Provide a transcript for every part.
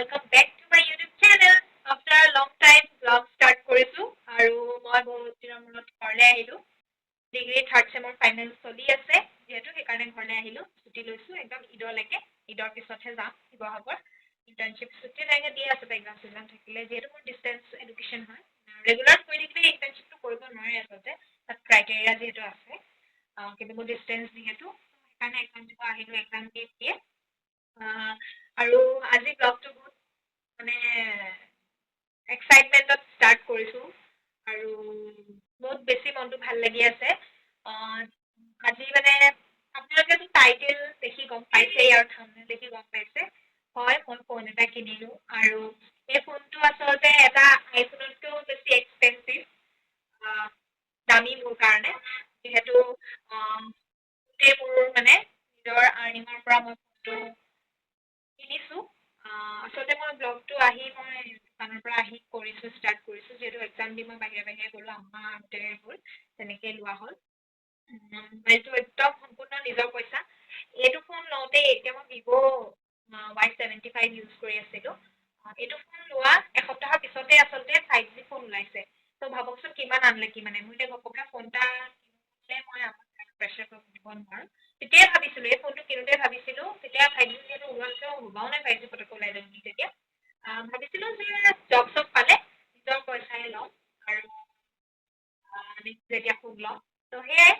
welcome back to my YouTube channel. After a long time, vlog start কৰিছো আৰু মই বহুত দিনৰ মূৰত ঘৰলৈ আহিলো। ডিগ্ৰী থাৰ্ড চেমৰ ফাইনেল চলি আছে যেহেতু সেইকাৰণে ঘৰলৈ আহিলো। ছুটি লৈছো একদম ঈদলৈকে। ঈদৰ পিছতহে যাম শিৱসাগৰ। ইণ্টাৰ্ণশ্বিপ ছুটি লাগে দি আছে এক্সাম চেক্সাম থাকিলে যিহেতু মোৰ ডিষ্টেঞ্চ এডুকেশ্যন হয়। ৰেগুলাৰ কৰি থাকিলে ইণ্টাৰ্ণশ্বিপটো কৰিব নোৱাৰে আচলতে তাত ক্ৰাইটেৰিয়া যিহেতু আছে কিন্তু মোৰ ডিষ্টেঞ্চ যিহেতু সেইকাৰণে এক্সাম দিব আহিলো এক্সাম দিয়ে আৰু আজি ব্লগটো বহুত মানে এক্সাইটমেণ্টত ষ্টাৰ্ট কৰিছোঁ আৰু বহুত বেছি মনটো ভাল লাগি আছে আজি মানে আপোনালোকেতো টাইটেল দেখি গম পাইছেই আৰু থাম্বনেইল দেখি গম পাইছে হয় মই ফোন এটা কিনিলোঁ আৰু এই ফোনটো আচলতে এটা আইফোনতকৈও বেছি এক্সপেঞ্চিভ দামী মোৰ কাৰণে যিহেতু গোটেই মোৰ মানে নিজৰ আৰ্নিঙৰ পৰা মই ফোনটো কিনিছোঁ আচলতে মই ব্লগটো আহি মই দোকানৰ পৰা আহি কৰিছোঁ ষ্টাৰ্ট কৰিছোঁ যিহেতু এক্সাম দি মই বাহিৰে বাহিৰে গ'লোঁ আম্মা আহোঁতে গ'ল তেনেকৈ লোৱা হ'ল মোবাইলটো একদম সম্পূৰ্ণ নিজৰ পইচা এইটো ফোন লওঁতে এতিয়া মই ভিভ' Y75 ইউজ কৰি আছিলোঁ এইটো ফোন লোৱা এসপ্তাহৰ পিছতে আচলতে 5G ফোন ওলাইছে ত' ভাবকচোন কিমান আনলাকি মানে মোৰ এতিয়া ঘপককৈ ফোন এটা কিনিলে মই আমাক প্ৰেছাৰ দিব নোৱাৰোঁ তেতিয়াই ভাবিছিলোঁ এই ফোনটো কিনোতে ভাবিছিলোঁ তেতিয়া 5G যিহেতু ওলোৱাকৈ ভবাও নাই 5G পটককৈ ওলাই যাব বুলি তেতিয়া ভাবিছিলোঁ যে জব চব পালে নিজৰ পইচাৰে লওঁ আৰু যেতিয়া ফোন লওঁ ত' সেয়াই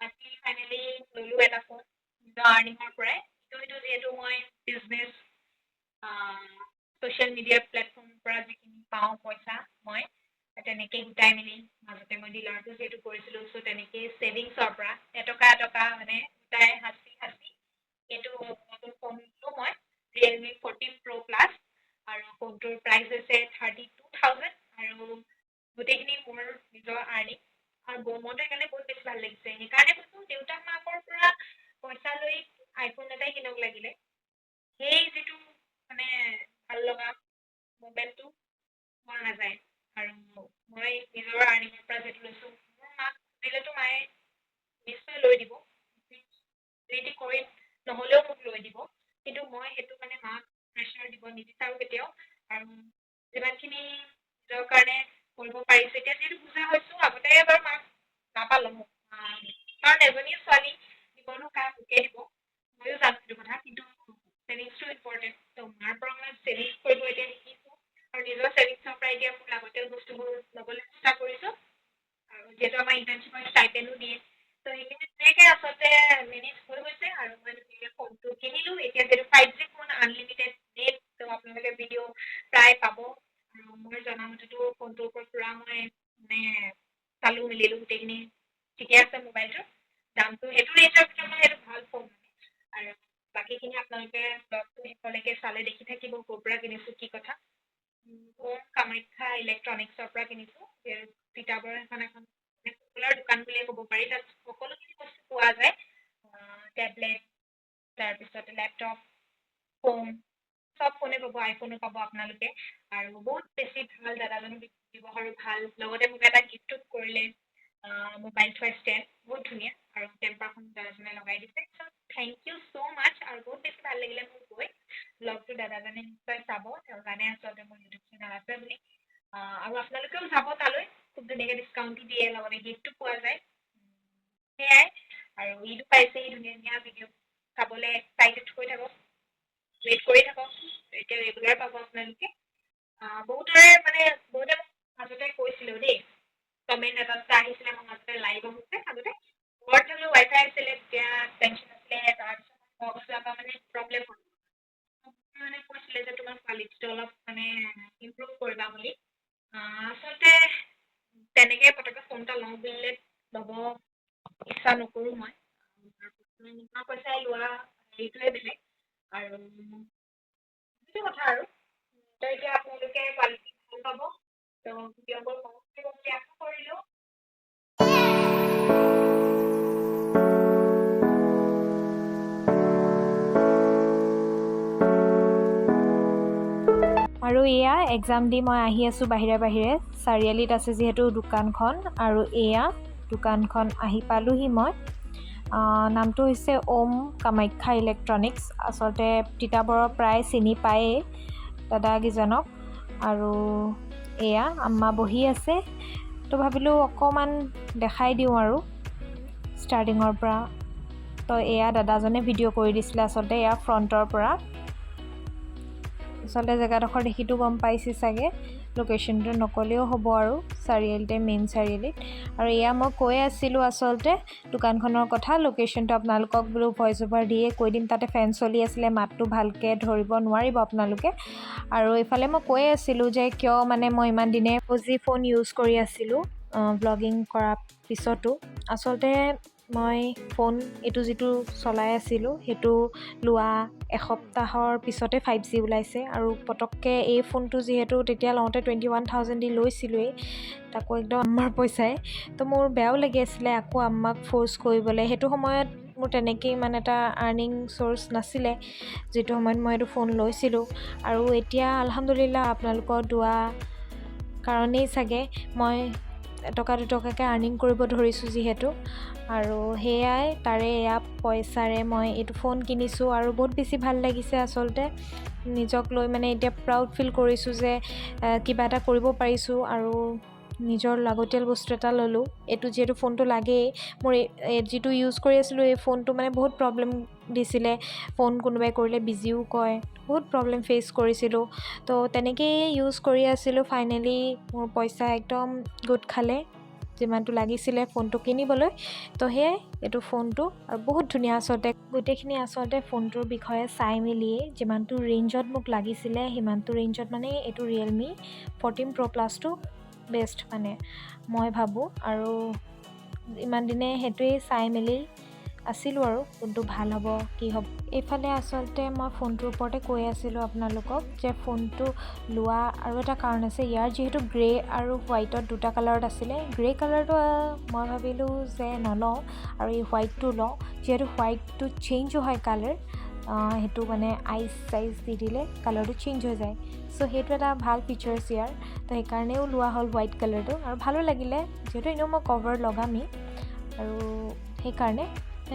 আজি ফাইনেলি ল'লোঁ এটা ফোন নিজৰ আৰ্নিঙৰ পৰাই কিন্তু যিহেতু মই বিজনেছ ছ'চিয়েল মিডিয়া প্লেটফৰ্মৰ পৰা যিখিনি পাওঁ পইচা মই তেনেকেই গোটাই মেলি মাজতে মই ডিলাৰটো যিহেতু কৰিছিলোঁ চ' তেনেকেই ছেভিংছৰ পৰা এটকা মানে গোটাই সাঁচি এইটো নতুন ফোনটো মই ৰিয়েলমি 14 Pro Plus আৰু ফোনটোৰ প্ৰাইচ হৈছে 32,000 আৰু গোটেইখিনি মোৰ নিজৰ আৰ্নিং আৰু মনটো সেইকাৰণে বহুত বেছি ভাল লাগিছে সেইকাৰণে কৈছোঁ দেউতা মাকৰ পৰা পইচা লৈ আইফোন এটাই কিনক লাগিলে সেই যিটো মানে ভাল লগা মোমেণ্টটো পোৱা নাযায় আৰু মই নিজৰ আৰ্নিঙৰ পৰা যিহেতু লৈছোঁ মোৰ মাক সুধিলেতো মায়ে নিশ্চয় লৈ দিব ৰেডি কৰি নহ'লেও মোক লৈ দিব কিন্তু মই সেইটো মানে মাক প্ৰেছাৰ দিব নিবিচাৰোঁ কেতিয়াও আৰু যিমানখিনি নিজৰ কাৰণে কৰিব পাৰিছোঁ এতিয়া যিহেতু বুজা হৈছোঁ আগতে বাৰু মাক নাপালোঁ মোক কাৰণ এজনী ছোৱালী দিবনো কাক মোকে দিব ময়ো জানো সেইটো কথা কিন্তু ছেভিংছটো ইম্পৰ্টেণ্ট ত' মাৰ পৰা মই ছেভিংছ কৰিব এতিয়া শিকিছোঁ আৰু নিজৰ ছেভিংছৰ পৰা এতিয়া মোৰ লাগতিয়াল বস্তুবোৰ ল'বলৈ চেষ্টা কৰিছোঁ আৰু যিহেতু আমাৰ ইণ্টাৰ্ণশ্বিপৰ ষ্টাইপেণ্ডো দিয়ে ত' সেইখিনি তেনেকৈ আচলতে মেনেজ হৈ গৈছে আৰু মই ফোনটো কিনিলোঁ এতিয়া যিহেতু 5G ফোন আনলিমিটেড নেট ত' আপোনালোকে ভিডিঅ' প্ৰায় পাব আৰু মই জনামতেতো ফোনটোৰ ওপৰত পূৰা মই মানে চালোঁ মেলিলোঁ গোটেইখিনি ঠিকে আছে মোবাইলটোৰ দামটো সেইটো ৰেঞ্জৰ ভিতৰত মানে সেইটো ভাল ফোন আৰু বাকীখিনি আপোনালোকে ব্লগটো শেষলৈকে চালে দেখি থাকিব ক'ৰ পৰা কিনিছোঁ কি কথা কামাখ্যা ইলেক্ট্ৰনিক্সৰ পৰা কিনিছোঁ তিতাবৰৰ এখন পপুলাৰ দোকান বুলিয়ে ক'ব পাৰি তাত সকলোখিনি বস্তু পোৱা যায় টেবলেট তাৰপিছতে লেপটপ ফোন চব ফোনে পাব আইফোনো পাব আপোনালোকে আৰু বহুত বেছি ভাল দাদাজনৰ ব্যৱহাৰো ভাল লগতে মোক এটা গিফ্টো কৰিলে মোবাইল থোৱা ষ্টেণ্ড বহুত ধুনীয়া আৰু টেম্পাৰখন দাদাজনে লগাই দিছে থেংক ইউ ছ' মাছ আৰু বহুত বেছি ভাল লাগিলে মোৰ গৈ ব্লগটো দাদাজনে নিশ্চয় চাব তেওঁৰ কাৰণে আচলতে মোৰ ইউটিউব চেনেল আছে বুলি আৰু আপোনালোকেও যাব তালৈ খুব ধুনীয়াকৈ ডিছকাউণ্টো দিয়ে লগতে গিফ্টটো পোৱা যায় সেয়াই আৰু ঈদো পাইছেহি ধুনীয়া ধুনীয়া ভিডিঅ' চাবলৈ এক্সাইটেড হৈ থাকক ৱেইট কৰি থাকক এতিয়া ৰেগুলাৰ পাব আপোনালোকে বহুতে মোক মাজতে কৈছিলোঁ দেই কমেণ্ট এটা আহিছিলে মোৰ মাজতে লাইভ আহোঁতে আগতে ঘৰত হ'লেও ৱাইফাই আছিলে তেতিয়া টেনশ্যন আছিলে তাৰপিছত যোৱাৰ পৰা মানে প্ৰব্লেম হ'ল মানে কৈছিলে যে তোমাৰ কোৱালিটিটো অলপ মানে ইম্প্ৰুভ কৰিবা বুলি আচলতে তেনেকৈ পটককৈ ফোন এটা লওঁ বুলিলে ল'ব ইচ্ছা নকৰোঁ মই নিজৰ পইচাই লোৱা হেৰিটোৱে বেলেগ আৰু সেইটো কথা আৰু ত' এতিয়া আপোনালোকে কোৱালিটি ভাল পাব ত' ভিডিঅ'বোৰ মনত থাকিব বুলি আশা কৰিলোঁ আৰু এয়া এক্সাম দি মই আহি আছোঁ বাহিৰে চাৰিআলিত আছে যিহেতু দোকানখন আৰু এয়া দোকানখন আহি পালোহি মই নামটো হৈছে ওম কামাখ্যা ইলেক্ট্ৰনিক্স আচলতে তিতাবৰৰ প্ৰায় চিনি পায়েই দাদাকেইজনক আৰু এয়া আম্মা বহি আছে তো ভাবিলোঁ অকণমান দেখাই দিওঁ আৰু ষ্টাৰ্টিঙৰ পৰা তো এয়া দাদাজনে ভিডিঅ' কৰি দিছিলে আচলতে এয়া ফ্ৰণ্টৰ পৰা আচলতে জেগাডোখৰ দেখিতো গম পাইছে চাগে লোকেশ্যনটো নকলেও হ'ব আৰু চাৰিআলিতে মেইন চাৰিআলিত আৰু এয়া মই কৈ আছিলোঁ আচলতে দোকানখনৰ কথা লোকেশ্যনটো আপোনালোকক বোলো ভইচ অভাৰ দিয়ে কৈ দিম তাতে ফেন চলি আছিলে মাতটো ভালকৈ ধৰিব নোৱাৰিব আপোনালোকে আৰু এইফালে মই কৈ আছিলোঁ যে কিয় মানে মই ইমান দিনে পজি ফোন ইউজ কৰি আছিলোঁ ব্লগিং কৰাৰ পিছতো আচলতে মই ফোন এইটো যিটো চলাই আছিলোঁ সেইটো লোৱা এসপ্তাহৰ পিছতে 5G ওলাইছে আৰু পটককৈ এই ফোনটো যিহেতু তেতিয়া লওঁতে 21,000 দি লৈছিলোঁৱেই তাকো একদম আম্মাৰ পইচাই তো মোৰ বেয়াও লাগি আছিলে আকৌ আম্মাক ফ'ৰ্চ কৰিবলৈ সেইটো সময়ত মোৰ তেনেকৈ ইমান এটা আৰ্নিং চ'ৰ্চ নাছিলে যিটো সময়ত মই এইটো ফোন লৈছিলোঁ আৰু এতিয়া আলহামদুলিল্লাহ আপোনালোকৰ দোৱা কাৰণেই চাগে মই এটকা দুটকাকৈ আৰ্নিং কৰিব ধৰিছোঁ যিহেতু আৰু সেয়াই তাৰে এয়া পইচাৰে মই এইটো ফোন কিনিছোঁ আৰু বহুত বেছি ভাল লাগিছে আচলতে নিজক লৈ মানে এতিয়া প্ৰাউড ফিল কৰিছোঁ যে কিবা এটা কৰিব পাৰিছোঁ আৰু নিজৰ লাগতিয়াল বস্তু এটা ল'লোঁ এইটো যিহেতু ফোনটো লাগেই মোৰ যিটো ইউজ কৰি আছিলোঁ এই ফোনটো মানে বহুত প্ৰব্লেম দিছিলে ফোন কোনোবাই কৰিলে বিজিও কয় বহুত প্ৰব্লেম ফেচ কৰিছিলোঁ তো তেনেকৈয়ে ইউজ কৰি আছিলোঁ ফাইনেলি মোৰ পইচা একদম গোট খালে যিমানটো লাগিছিলে ফোনটো কিনিবলৈ তো সেয়াই এইটো ফোনটো আৰু বহুত ধুনীয়া আচলতে গোটেইখিনি আচলতে ফোনটোৰ বিষয়ে চাই মেলিয়ে যিমানটো ৰেঞ্জত মোক লাগিছিলে সিমানটো ৰেঞ্জত মানে এইটো ৰিয়েলমি 14 Pro Plusটো বেষ্ট মানে মই ভাবোঁ আৰু ইমান দিনে সেইটোৱেই চাই মেলি আছিলোঁ আৰু কোনটো ভাল হ'ব কি হ'ব এইফালে আচলতে মই ফোনটোৰ ওপৰতে কৈ আছিলোঁ আপোনালোকক যে ফোনটো লোৱা আৰু এটা কাৰণ আছে ইয়াৰ যিহেতু গ্ৰে আৰু হোৱাইটত দুটা কালাৰত আছিলে গ্ৰে কালাৰটো মই ভাবিলোঁ যে নলওঁ আৰু এই হোৱাইটটো লওঁ যিহেতু হোৱাইটটো চেঞ্জো হয় কালাৰ সেইটো মানে আইচ চাইজ দি দিলে কালাৰটো চেঞ্জ হৈ যায় চ' সেইটো এটা ভাল ফিচাৰ্ছ ইয়াৰ তো সেইকাৰণেও লোৱা হ'ল হোৱাইট কালাৰটো আৰু ভালো লাগিলে যিহেতু এনেও মই কভাৰ লগামেই আৰু সেইকাৰণে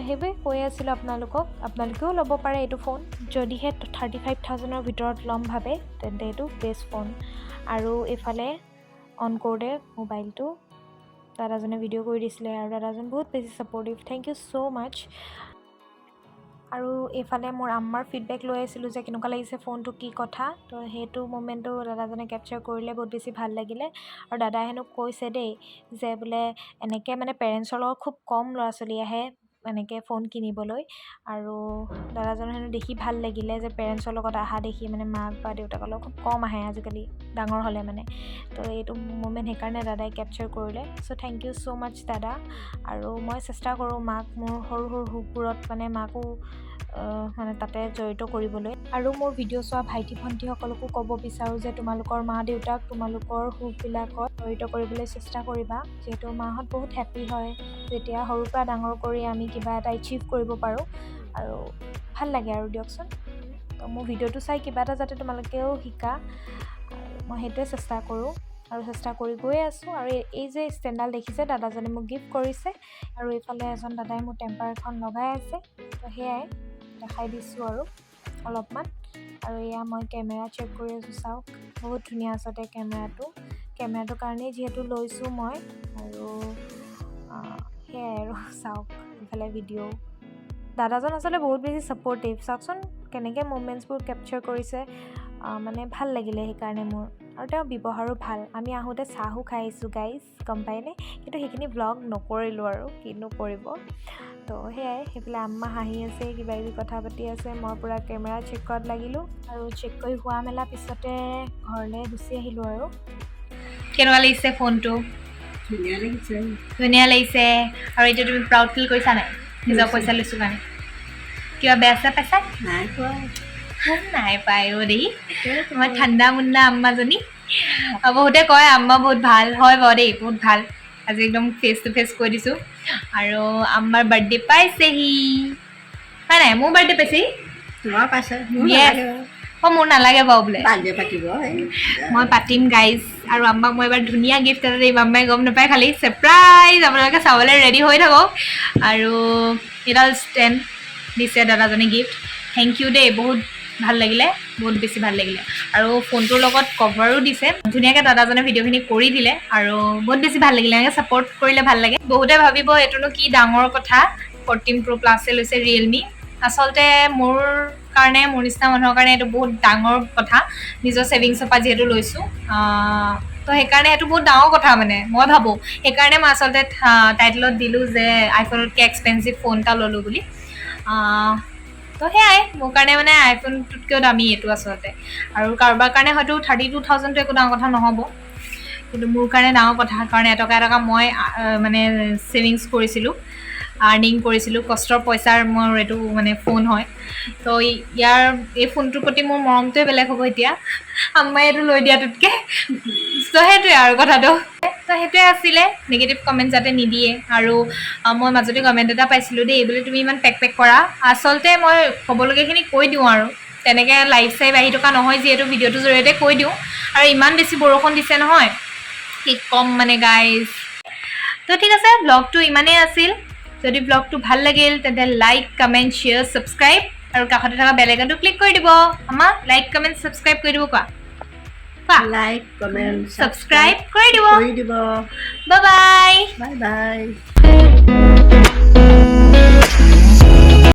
সেইবাবে কৈ আছিলোঁ আপোনালোকেও ল'ব পাৰে এইটো ফোন যদিহে 35,000ৰ ভিতৰত ল'ম ভাবে তেন্তে এইটো বেষ্ট ফোন আৰু এইফালে অন কৰোঁতে মোবাইলটো দাদাজনে ভিডিঅ' কৰি দিছিলে আৰু দাদাজন বহুত বেছি ছাপৰ্টিভ থেংক ইউ ছ' মাছ আৰু এইফালে মোৰ আম্মাৰ ফিডবেক লৈ আছিলোঁ যে কেনেকুৱা লাগিছে ফোনটো কি কথা তো সেইটো মোমেণ্টটো দাদাজনে কেপচাৰ কৰিলে বহুত বেছি ভাল লাগিলে আৰু দাদাই হেনো কৈছে দেই যে বোলে এনেকৈ মানে পেৰেণ্টছৰ লগত খুব কম ল'ৰা ছোৱালী আহে এনেকৈ ফোন কিনিবলৈ আৰু দাদাজনৰ হেনো দেখি ভাল লাগিলে যে পেৰেণ্টছৰ লগত অহা দেখি মানে মাক বা দেউতাকৰ লগত খুব কম আহে আজিকালি ডাঙৰ হ'লে মানে তো এইটো মোমেণ্ট সেইকাৰণে দাদাই কেপচাৰ কৰিলে চ' থেংক ইউ ছ' মাছ দাদা আৰু মই চেষ্টা কৰোঁ মাক মোৰ সৰু সৰু সুখবোৰত মানে মাকো মানে তাতে জড়িত কৰিবলৈ আৰু মোৰ ভিডিঅ' চোৱা ভাইটি ভণ্টিসকলকো ক'ব বিচাৰোঁ যে তোমালোকৰ মা দেউতাক তোমালোকৰ সুখবিলাকত জড়িত কৰিবলৈ চেষ্টা কৰিবা যিহেতু মাহঁত বহুত হেপ্পী হয় যেতিয়া সৰুৰ পৰা ডাঙৰ কৰি আমি কিবা এটা এচিভ কৰিব পাৰোঁ আৰু ভাল লাগে আৰু দিয়কচোন তো মোৰ ভিডিঅ'টো চাই কিবা এটা যাতে তোমালোকেও শিকা আৰু মই সেইটোৱে চেষ্টা কৰোঁ আৰু চেষ্টা কৰি গৈ আছোঁ আৰু এই যে ষ্টেণ্ডডাল দেখিছে দাদাজনে মোক গিফ্ট কৰিছে আৰু এইফালে এজন দাদাই মোৰ টেম্পাৰ এখন লগাই আছে তো সেয়াই দেখাই দিছোঁ আৰু অলপমান আৰু এয়া মই কেমেৰা চেক কৰি আছোঁ চাওক বহুত ধুনীয়া আচলতে কেমেৰাটোৰ কাৰণেই যিহেতু লৈছোঁ মই আৰু সেয়াই আৰু চাওক এইফালে ভিডিঅ' দাদাজন আচলতে বহুত বেছি ছাপৰ্টিভ চাওকচোন কেনেকৈ মুভমেণ্টছবোৰ কেপচাৰ কৰিছে মানে ভাল লাগিলে সেইকাৰণে মোৰ আৰু তেওঁৰ ব্যৱহাৰো ভাল আমি আহোঁতে চাহো খাই আহিছোঁ গাইজ গম পায়নে কিন্তু সেইখিনি ভ্লগ নকৰিলোঁ আৰু কিনো কৰিব তো সেয়াই সেইফালে আম্মা হাঁহি আছে কিবা কিবি কথা পাতি আছে মই পূৰা কেমেৰা চেক কৰাত লাগিলোঁ আৰু চেক কৰি হোৱা মেলা পিছতে ঘৰলৈ গুচি আহিলোঁ আৰু কেনেকুৱা লাগিছে ফোনটো ধুনীয়া লাগিছে আৰু এতিয়া তুমি প্ৰাউড ফিল কৰিছা নাই নিজৰ পইচা লৈছোঁ কাৰণে কিবা বেয়া চেয়া পাইছা নাই পাই দেই মই ঠাণ্ডা মুণ্ডা আম্মাজনী বহুতে কয় আম্মা বহুত ভাল হয় বাৰু দেই বহুত ভাল আজি একদম ফেচ টু ফেচ কৈ দিছোঁ আৰু আম্মাৰ বাৰ্থডে পাইছেহি হয় নাই মোৰ বাৰ্থডে পাইছেহি মোৰ নালাগে বাৰু বোলে মই পাতিম গাইজ আৰু আম্মাক মই এবাৰ ধুনীয়া গিফ্ট এটা দিম আম্মাই গম নাপায় খালি ছাৰপ্ৰাইজ আপোনালোকে চাবলৈ ৰেডি হৈ থাকক আৰু এডাল ষ্টেণ্ড দিছে দাদাজনে গিফ্ট থেংক ইউ দেই বহুত ভাল লাগিলে, বহুত বেছি ভাল লাগিলে। আৰু ফোনটোৰ লগত কভাৰো দিছে, ধুনীয়াকৈ দাদাজনে ভিডিঅ'খিনি কৰি দিলে আৰু বহুত বেছি ভাল লাগিলে। এনেকৈ ছাপৰ্ট কৰিলে ভাল লাগে। বহুতে ভাবিব এইটোনো কি ডাঙৰ কথা, 14 Pro Plus লৈছে ৰিয়েলমি। আচলতে মোৰ কাৰণে, মোৰ নিচিনা মানুহৰ কাৰণে এইটো বহুত ডাঙৰ কথা, নিজৰ ছেভিংছৰ পৰা যিহেতু লৈছোঁ। তো সেইকাৰণে এইটো বহুত ডাঙৰ কথা মানে মই ভাবোঁ। সেইকাৰণে মই আচলতে টাইটেলত দিলোঁ যে আইফোনতকৈ এক্সপেঞ্চিভ ফোন এটা ল'লোঁ বুলি। তো সেয়াই, মোৰ কাৰণে মানে আইফোনটোতকৈও দামী এইটো আচলতে। আৰু কাৰোবাৰ কাৰণে হয়তো 32,000টো একো ডাঙৰ কথা নহ'ব, কিন্তু মোৰ কাৰণে ডাঙৰ কথা, কাৰণ এটকা এটকা মই মানে ছেভিংছ কৰিছিলোঁ, আৰ্নিং কৰিছিলোঁ, কষ্টৰ পইচাৰ মোৰ এইটো মানে ফোন হয়। তো এই ফোনটোৰ প্ৰতি মোৰ মৰমটোৱে বেলেগ হ'ব এতিয়া, আম্মাই এইটো লৈ দিয়াটোতকৈ। তো সেইটোৱে আৰু কথাটো। তো সেইটোৱে আছিলে, নিগেটিভ কমেণ্ট যাতে নিদিয়ে। আৰু মই মাজতে কমেণ্ট এটা পাইছিলোঁ দেই, বোলে তুমি ইমান পেক কৰা। আচলতে মই ক'বলগীয়াখিনি কৈ দিওঁ আৰু, তেনেকৈ লাইভ চাইভ আহি থকা নহয়, যিহেতু ভিডিঅ'টোৰ জৰিয়তে কৈ দিওঁ। আৰু ইমান বেছি বৰষুণ দিছে নহয়, কি ক'ম মানে গাইজ। তো ঠিক আছে, ব্লগটো ইমানেই আছিল। যদি ব্লগটো ভাল লাগিল তেন্তে লাইক, কমেণ্ট, শ্বেয়াৰ, ছাবস্ক্ৰাইব আৰু কাষতে থকা বেল আইকনটো ক্লিক কৰি দিব। আমা লাইক, কমেণ্ট, ছাবস্ক্ৰাইব কৰি দিব, কোৱা লাইক কমেণ্ট ছাবস্ক্ৰাইব কৰি দিব। কৰি দিব। Bye bye. Bye bye.